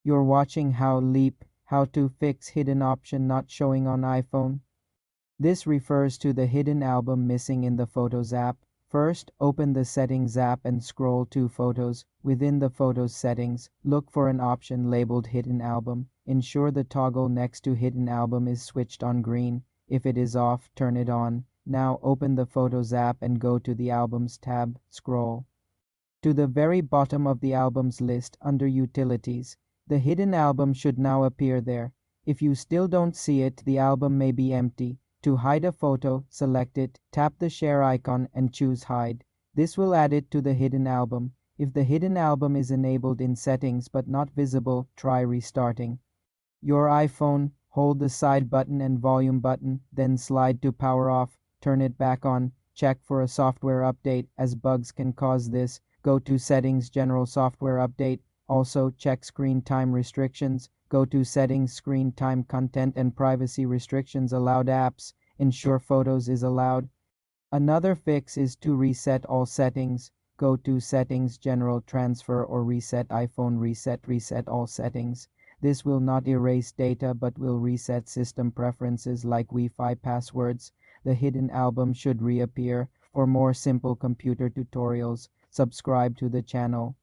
You're watching how to fix hidden option not showing on iPhone. This refers to the hidden album missing in the Photos app. First, open the Settings app and scroll to Photos. Within the Photos settings, look for an option labeled Hidden Album. Ensure the toggle next to Hidden Album is switched on green. If it is off, turn it on. Now open the Photos app and go to the Albums tab. Scroll to the very bottom of the albums list under Utilities. The hidden album should now appear there. If you still don't see it, the album may be empty. To hide a photo, select it, tap the share icon and choose Hide. This will add it to the hidden album. If the hidden album is enabled in settings but not visible, try restarting your iPhone. Hold the side button and volume button, then slide to power off, turn it back on. Check for a software update, as bugs can cause this. Go to Settings, General Software Update. Also, check Screen Time Restrictions. Go to Settings, Screen Time, Content and Privacy Restrictions, Allowed Apps. Ensure Photos is allowed. Another fix is to reset all settings. Go to Settings, General, Transfer or Reset iPhone. Reset all settings. This will not erase data but will reset system preferences like Wi-Fi passwords. The hidden album should reappear. For more simple computer tutorials, subscribe to the channel.